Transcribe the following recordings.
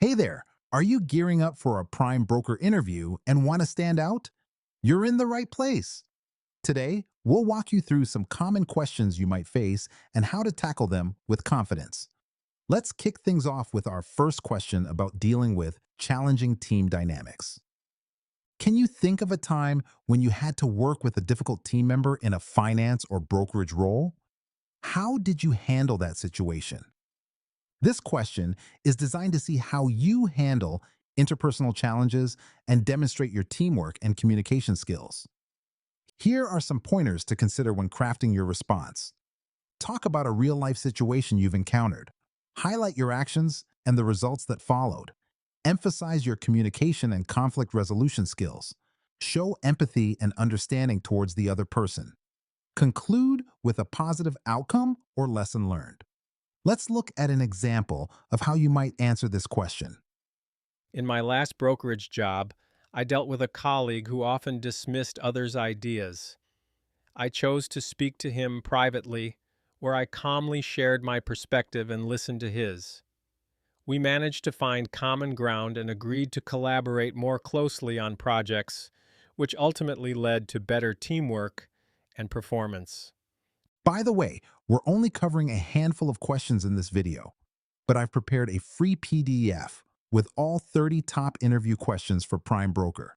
Hey there, are you gearing up for a prime broker interview and want to stand out? You're in the right place. Today, we'll walk you through some common questions you might face and how to tackle them with confidence. Let's kick things off with our first question about dealing with challenging team dynamics. Can you think of a time when you had to work with a difficult team member in a finance or brokerage role? How did you handle that situation? This question is designed to see how you handle interpersonal challenges and demonstrate your teamwork and communication skills. Here are some pointers to consider when crafting your response. Talk about a real life situation you've encountered. Highlight your actions and the results that followed. Emphasize your communication and conflict resolution skills. Show empathy and understanding towards the other person. Conclude with a positive outcome or lesson learned. Let's look at an example of how you might answer this question. In my last brokerage job, I dealt with a colleague who often dismissed others' ideas. I chose to speak to him privately, where I calmly shared my perspective and listened to his. We managed to find common ground and agreed to collaborate more closely on projects, which ultimately led to better teamwork and performance. By the way, we're only covering a handful of questions in this video, but I've prepared a free PDF with all 30 top interview questions for Prime Broker.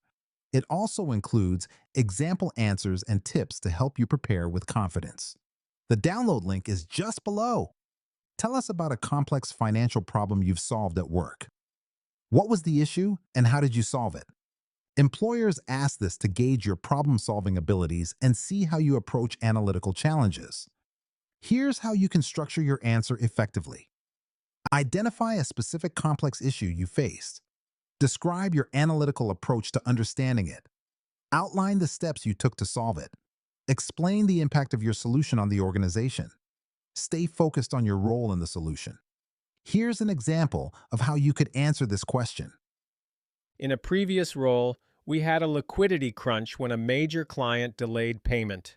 It also includes example answers and tips to help you prepare with confidence. The download link is just below. Tell us about a complex financial problem you've solved at work. What was the issue and how did you solve it? Employers ask this to gauge your problem-solving abilities and see how you approach analytical challenges. Here's how you can structure your answer effectively. Identify a specific complex issue you faced. Describe your analytical approach to understanding it. Outline the steps you took to solve it. Explain the impact of your solution on the organization. Stay focused on your role in the solution. Here's an example of how you could answer this question. In a previous role, we had a liquidity crunch when a major client delayed payment.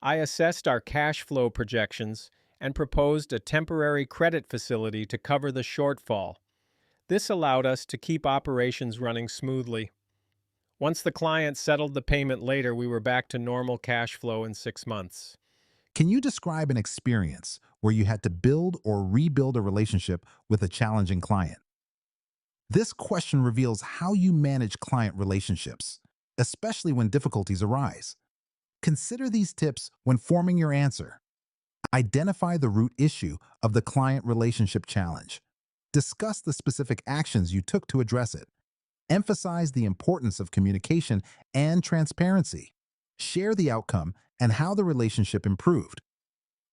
I assessed our cash flow projections and proposed a temporary credit facility to cover the shortfall. This allowed us to keep operations running smoothly. Once the client settled the payment later, we were back to normal cash flow in 6 months. Can you describe an experience where you had to build or rebuild a relationship with a challenging client? This question reveals how you manage client relationships, especially when difficulties arise. Consider these tips when forming your answer. Identify the root issue of the client relationship challenge. Discuss the specific actions you took to address it. Emphasize the importance of communication and transparency. Share the outcome and how the relationship improved.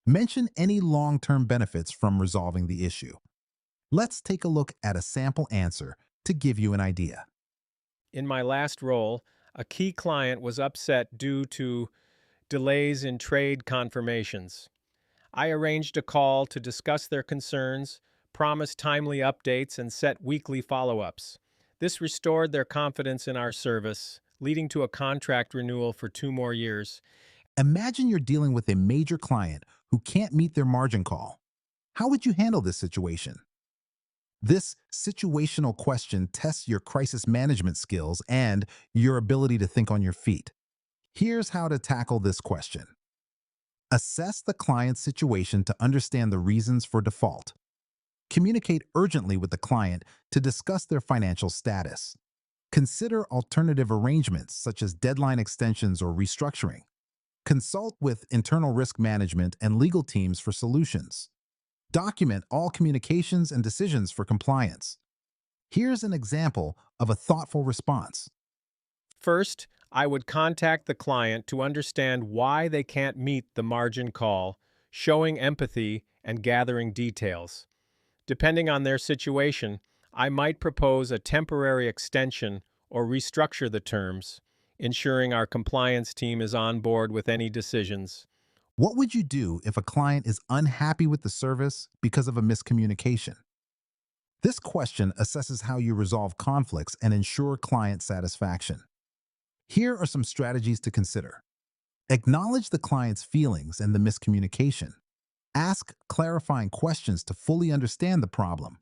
Mention any long-term benefits from resolving the issue. Let's take a look at a sample answer to give you an idea. In my last role, a key client was upset due to delays in trade confirmations. I arranged a call to discuss their concerns, promised timely updates, and set weekly follow-ups. This restored their confidence in our service, leading to a contract renewal for 2 more years. Imagine you're dealing with a major client who can't meet their margin call. How would you handle this situation? This situational question tests your crisis management skills and your ability to think on your feet. Here's how to tackle this question. Assess the client's situation to understand the reasons for default. Communicate urgently with the client to discuss their financial status. Consider alternative arrangements such as deadline extensions or restructuring. Consult with internal risk management and legal teams for solutions. Document all communications and decisions for compliance. Here's an example of a thoughtful response. First, I would contact the client to understand why they can't meet the margin call, showing empathy and gathering details. Depending on their situation, I might propose a temporary extension or restructure the terms, ensuring our compliance team is on board with any decisions. What would you do if a client is unhappy with the service because of a miscommunication? This question assesses how you resolve conflicts and ensure client satisfaction. Here are some strategies to consider. Acknowledge the client's feelings and the miscommunication. Ask clarifying questions to fully understand the problem.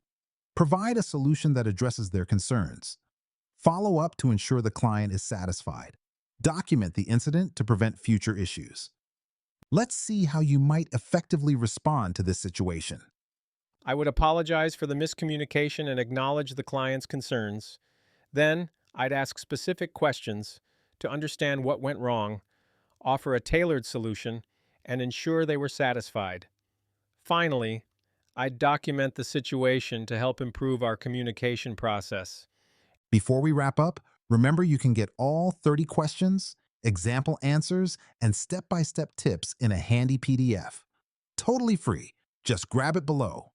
Provide a solution that addresses their concerns. Follow up to ensure the client is satisfied. Document the incident to prevent future issues. Let's see how you might effectively respond to this situation. I would apologize for the miscommunication and acknowledge the client's concerns. Then, I'd ask specific questions to understand what went wrong, offer a tailored solution, and ensure they were satisfied. Finally, I'd document the situation to help improve our communication process. Before we wrap up, remember you can get all 30 questions, example answers, and step-by-step tips in a handy PDF. Totally free. Just grab it below.